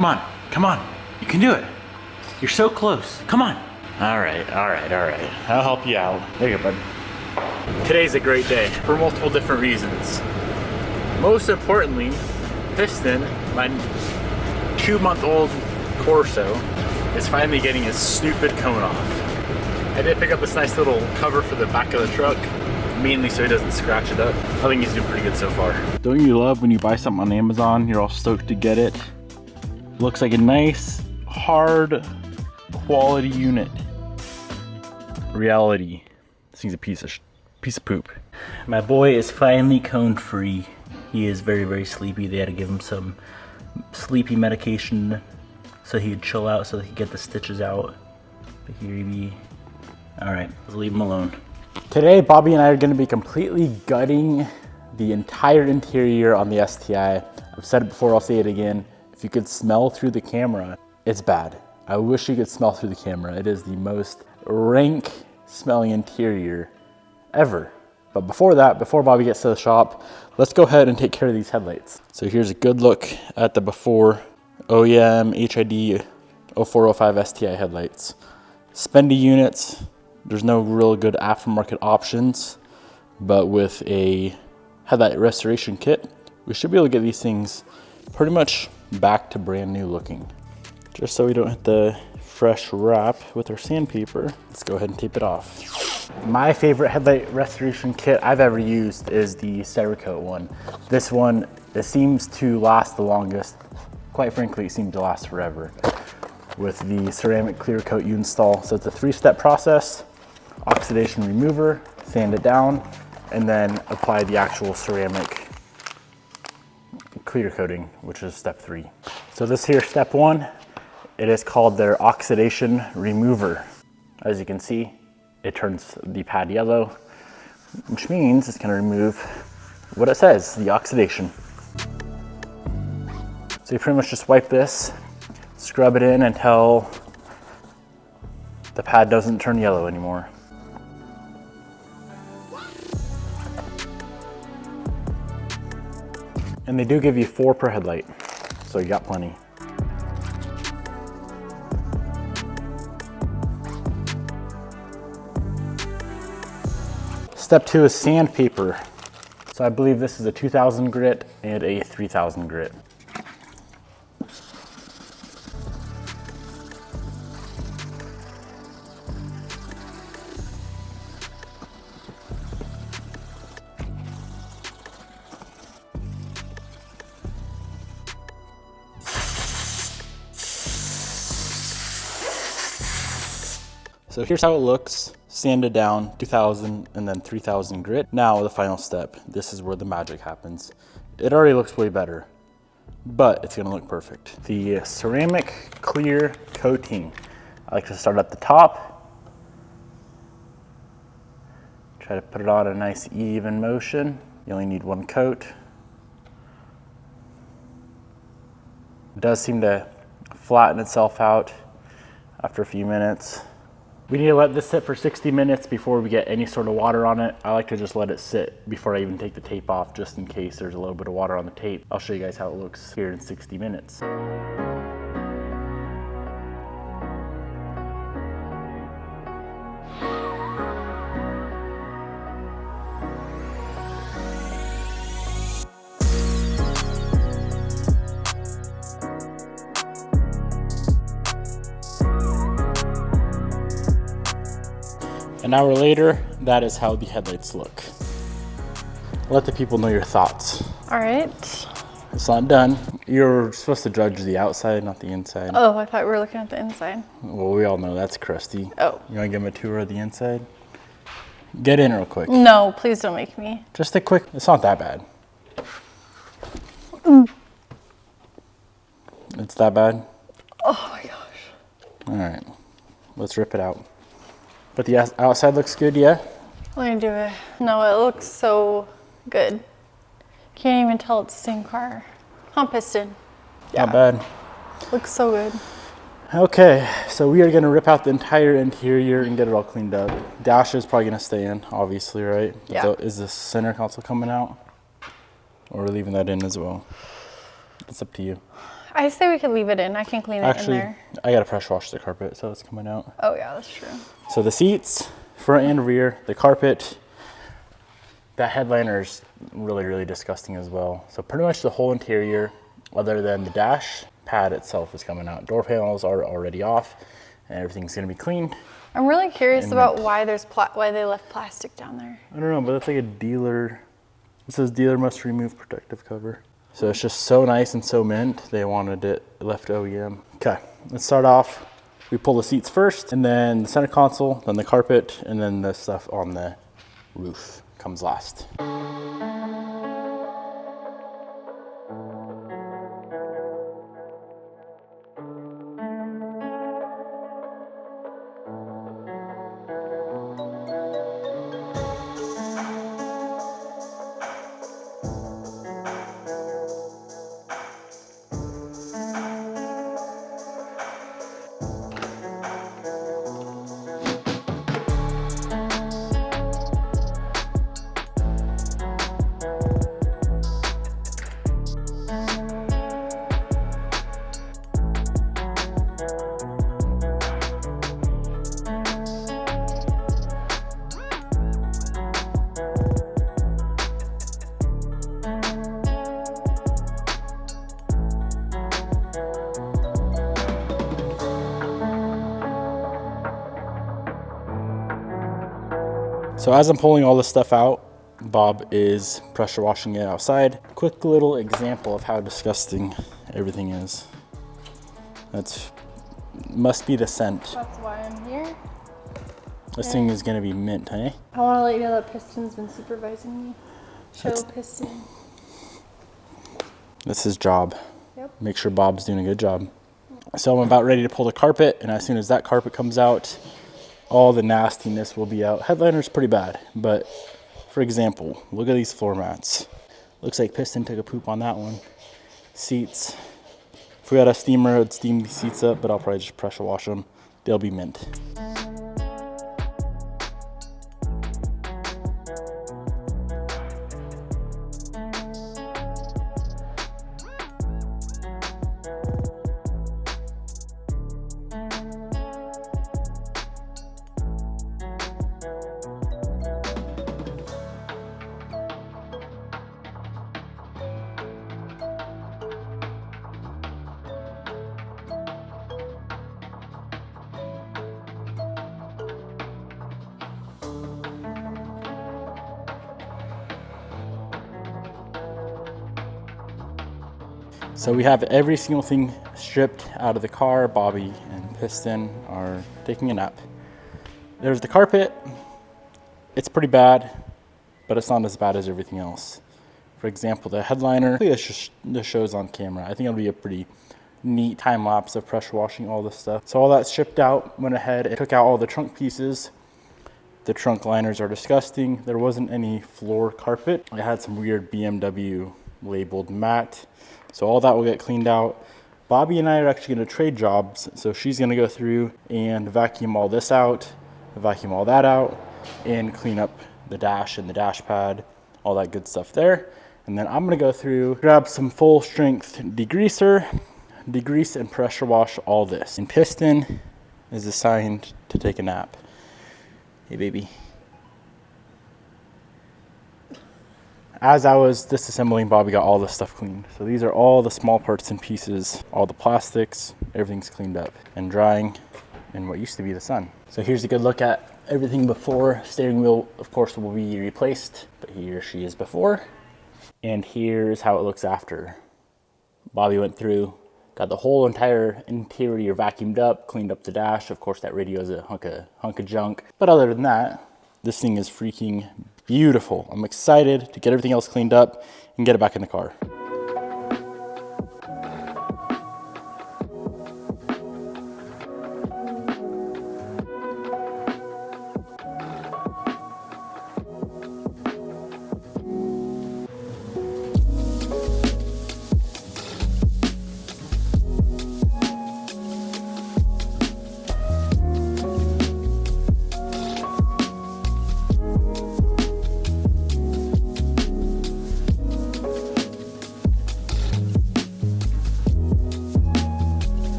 Come on, come on. You can do it. You're so close. Come on. All right. I'll help you out. There you go, bud. Today's a great day for multiple different reasons. Most importantly, Piston, my 2-month-old Corso, is finally getting his stupid cone off. I did pick up this nice little cover for the back of the truck, mainly so he doesn't scratch it up. I think he's doing pretty good so far. Don't you love when you buy something on Amazon, you're all stoked to get it? Looks like a nice, hard, quality unit. Reality, this thing's a piece of poop. My boy is finally cone free. He is very, very sleepy. They had to give him some sleepy medication so he'd chill out, so he could get the stitches out. But here he be. All right, let's leave him alone. Today, Bobby and I are gonna be completely gutting the entire interior on the STI. I've said it before, I'll say it again. If you could smell through the camera, it's bad. I wish you could smell through the camera. It is the most rank smelling interior ever. But before that, before Bobby gets to the shop, let's go ahead and take care of these headlights. So here's a good look at the before OEM HID 0405 STI headlights. Spendy units, there's no real good aftermarket options, but with a headlight restoration kit, we should be able to get these things pretty much back to brand new looking. Just so we don't hit the fresh wrap with our sandpaper, let's go ahead and tape it off. My favorite headlight restoration kit I've ever used is the Cerakote one. This one, it seems to last the longest. Quite frankly, it seems to last forever. With the ceramic clear coat you install. So it's a 3-step process: oxidation remover, sand it down, and then apply the actual ceramic clear coating, which is step 3. So this here, step 1, it is called their oxidation remover. As you can see, it turns the pad yellow, which means it's gonna remove what it says, the oxidation. So you pretty much just wipe this, scrub it in until the pad doesn't turn yellow anymore. And they do give you 4 per headlight, so you got plenty. Step 2 is sandpaper. So I believe this is a 2000 grit and a 3000 grit. So here's how it looks, sanded down, 2000 and then 3000 grit. Now the final step, this is where the magic happens. It already looks way better, but it's gonna look perfect. The ceramic clear coating. I like to start at the top. Try to put it on a nice even motion. You only need 1 coat. It does seem to flatten itself out after a few minutes. We need to let this sit for 60 minutes before we get any sort of water on it. I like to just let it sit before I even take the tape off, just in case there's a little bit of water on the tape. I'll show you guys how it looks here in 60 minutes. An hour later, that is how the headlights look. Let the people know your thoughts. All right. It's not done. You're supposed to judge the outside, not the inside. Oh, I thought we were looking at the inside. Well, we all know that's crusty. Oh. You want to give them a tour of the inside? Get in real quick. No, please don't make me. Just a quick, it's not that bad. It's that bad? Oh my gosh. All right, let's rip it out. But the outside looks good, yeah? Let me do it. No, it looks so good. Can't even tell it's the same car. Huh, Piston? Yeah. Not bad. Looks so good. Okay, so we are gonna rip out the entire interior and get it all cleaned up. Dash is probably gonna stay in, obviously, right? Yeah. So is the center console coming out? Or are we leaving that in as well? It's up to you. I say we could leave it in. I can clean it Actually, in there. I gotta pressure wash the carpet, so it's coming out. Oh yeah, that's true. So the seats, front and rear, the carpet, that headliner is really, really disgusting as well. So pretty much the whole interior, other than the dash pad itself, is coming out. Door panels are already off, and everything's gonna be cleaned. I'm really curious about why why they left plastic down there. I don't know, but it's like a dealer. It says dealer must remove protective cover. So it's just so nice and so mint. They wanted it left OEM. Okay, let's start off. We pull the seats first, and then the center console, then the carpet, and then the stuff on the roof comes last. So as I'm pulling all this stuff out, Bob is pressure washing it outside. Quick little example of how disgusting everything is. That's must be the scent. That's why I'm here. This thing is gonna be mint, hey? I want to let you know that Piston's been supervising me. Piston. That's his job. Yep. Make sure Bob's doing a good job. So I'm about ready to pull the carpet, and as soon as that carpet comes out, all the nastiness will be out. Headliner's pretty bad, but for example, look at these floor mats. Looks like Piston took a poop on that one. Seats. If we had a steamer, I'd steam these seats up, but I'll probably just pressure wash them. They'll be mint. So we have every single thing stripped out of the car. Bobby and Piston are taking a nap. There's the carpet. It's pretty bad, but it's not as bad as everything else. For example, the headliner, this shows on camera. I think it'll be a pretty neat time lapse of pressure washing all this stuff. So all that stripped out, went ahead and took out all the trunk pieces. The trunk liners are disgusting. There wasn't any floor carpet. It had some weird BMW labeled matte. So all that will get cleaned out. Bobby and I are actually gonna trade jobs. So she's gonna go through and vacuum all this out, vacuum all that out, and clean up the dash and the dash pad, all that good stuff there. And then I'm gonna go through, grab some full strength degreaser, degrease and pressure wash all this. And Piston is assigned to take a nap. Hey baby. As I was disassembling, Bobby got all this stuff cleaned. So these are all the small parts and pieces, all the plastics, everything's cleaned up and drying in what used to be the sun. So here's a good look at everything before. Steering wheel, of course, will be replaced, but here she is before. And here's how it looks after. Bobby went through, got the whole entire interior vacuumed up, cleaned up the dash. Of course, that radio is a hunk of junk. But other than that, this thing is freaking beautiful. I'm excited to get everything else cleaned up and get it back in the car.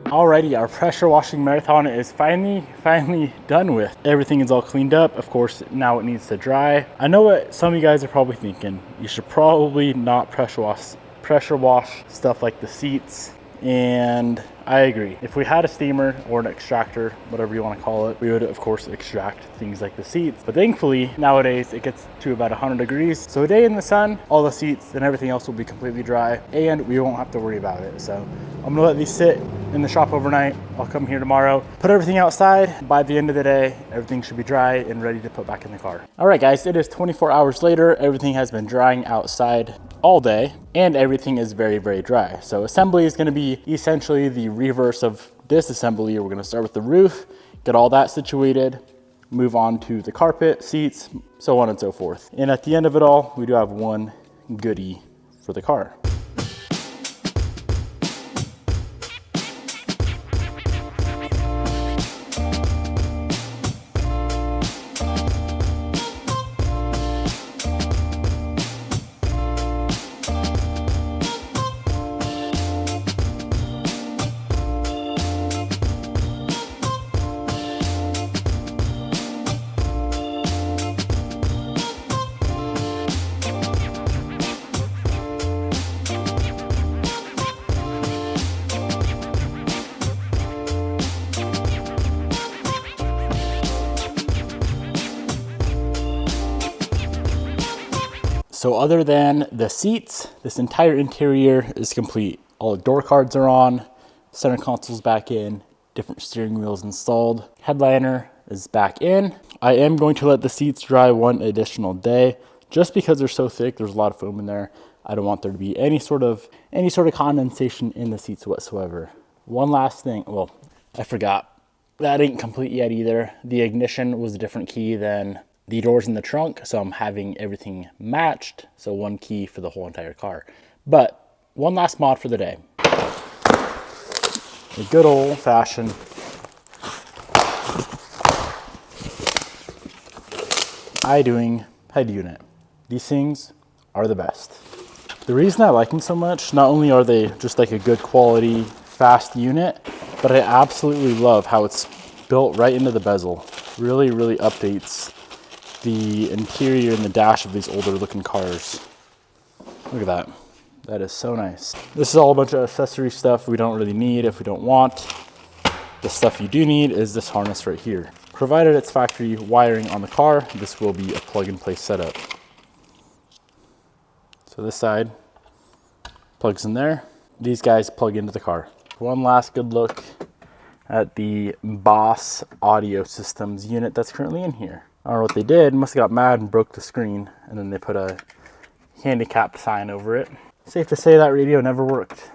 Alrighty, our pressure washing marathon is finally done with. Everything is all cleaned up. Of course, now it needs to dry. I know what some of you guys are probably thinking. You should probably not pressure wash stuff like the seats. And I agree. If we had a steamer or an extractor, whatever you want to call it, we would of course extract things like the seats. But thankfully, nowadays it gets to about 100 degrees. So a day in the sun, all the seats and everything else will be completely dry and we won't have to worry about it. So I'm gonna let these sit in the shop overnight. I'll come here tomorrow, put everything outside. By the end of the day, everything should be dry and ready to put back in the car. All right, guys, it is 24 hours later. Everything has been drying outside all day and everything is very, very dry. So assembly is gonna be essentially the reverse of disassembly. We're gonna start with the roof, get all that situated, move on to the carpet, seats, so on and so forth. And at the end of it all, we do have one goodie for the car. So other than the seats, this entire interior is complete. All the door cards are on, center console's back in, different steering wheels installed. Headliner is back in. I am going to let the seats dry one additional day just because they're so thick. There's a lot of foam in there. I don't want there to be any sort of condensation in the seats whatsoever. One last thing, well, I forgot. That ain't complete yet either. The ignition was a different key than the doors in the trunk, so I'm having everything matched. So one key for the whole entire car. But one last mod for the day. A good old fashioned iDoing head unit. These things are the best. The reason I like them so much, not only are they just like a good quality, fast unit, but I absolutely love how it's built right into the bezel. Really, really updates the interior and the dash of these older looking cars. Look at that. That is so nice. This is all a bunch of accessory stuff we don't really need if we don't want. The stuff you do need is this harness right here. Provided it's factory wiring on the car, this will be a plug and play setup. So this side plugs in there. These guys plug into the car. One last good look at the Boss audio systems unit that's currently in here. I don't know what they did, must have got mad and broke the screen, and then they put a handicapped sign over it. Safe to say that radio never worked.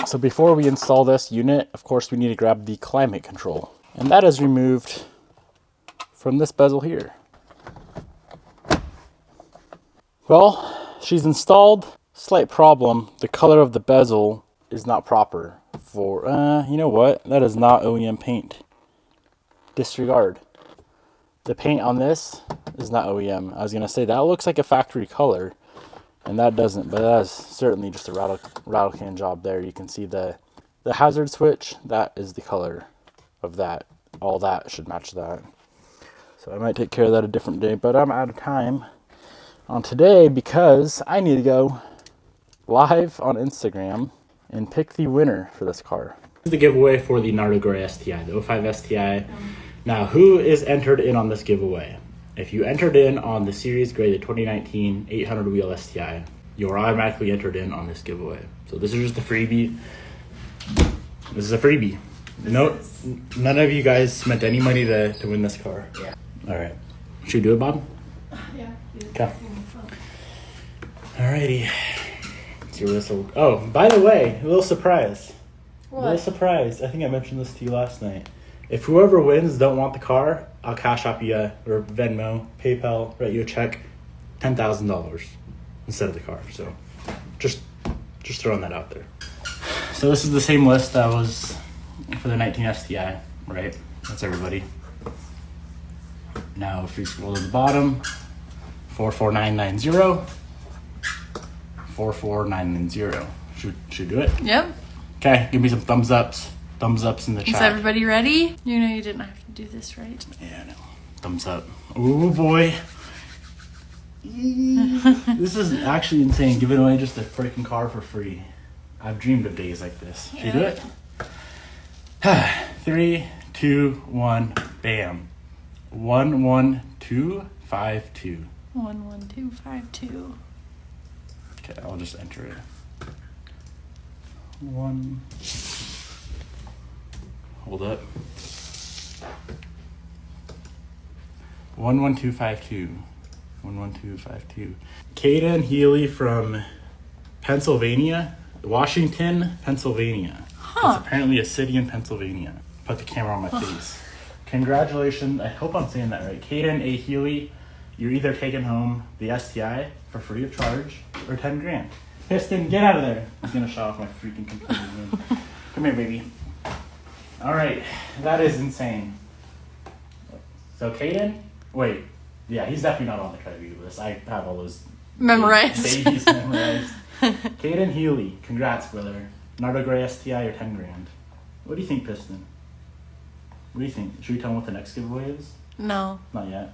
So before we install this unit, of course we need to grab the climate control. And that is removed from this bezel here. Well, she's installed. Slight problem, the color of the bezel is not proper for, you know what? That is not OEM paint. Disregard. The paint on this is not OEM. I was gonna say that looks like a factory color, and that doesn't, but that is certainly just a rattle can job there. You can see the hazard switch, that is the color of that. All that should match that. So I might take care of that a different day, but I'm out of time on today because I need to go live on Instagram and pick the winner for this car. This is the giveaway for the Nardo Gray STI, the 05 STI. Now, who is entered in on this giveaway? If you entered in on the Series Gray, the 2019 800 wheel STI, you're automatically entered in on this giveaway. So this is just a freebie. This is a freebie. None of you guys spent any money to win this car. Yeah. All right. Should we do it, Bob? Yeah. Okay. Alrighty. Let's see where this will... Oh, by the way, a little surprise. What? A little surprise. I think I mentioned this to you last night. If whoever wins don't want the car, I'll Cash App you, or Venmo, PayPal, write you a check, $10,000 instead of the car. So just throwing that out there. So this is the same list that was for the 19 STI, right? That's everybody. Now if we scroll to the bottom, 44990, 44990. Should we do it? Yep. Okay, give me some thumbs ups. Thumbs ups in the chat. Is everybody ready? You know you didn't have to do this, right? Yeah, no. Thumbs up. Oh boy. This is actually insane. Giving away just a freaking car for free. I've dreamed of days like this. Should you do it? 3, 2, 1, bam. 11252. 11252. Okay, I'll just enter it. 1. Hold up. 11252. 11252. Caden Healy from Pennsylvania, Washington, Pennsylvania. Huh. It's apparently a city in Pennsylvania. Put the camera on my face. Congratulations. I hope I'm saying that right. Caden A. Healy, you're either taking home the STI for free of charge or 10 grand. Piston, get out of there. He's going to shut off my freaking computer. Come here, baby. All right. That is insane. So, Caden, wait. Yeah, he's definitely not on the credit list. I have all those Memorized. babies memorized. Caden Healy, congrats, brother. Nardo Gray STI or 10 grand. What do you think, Piston? What do you think? Should we tell him what the next giveaway is? No. Not yet.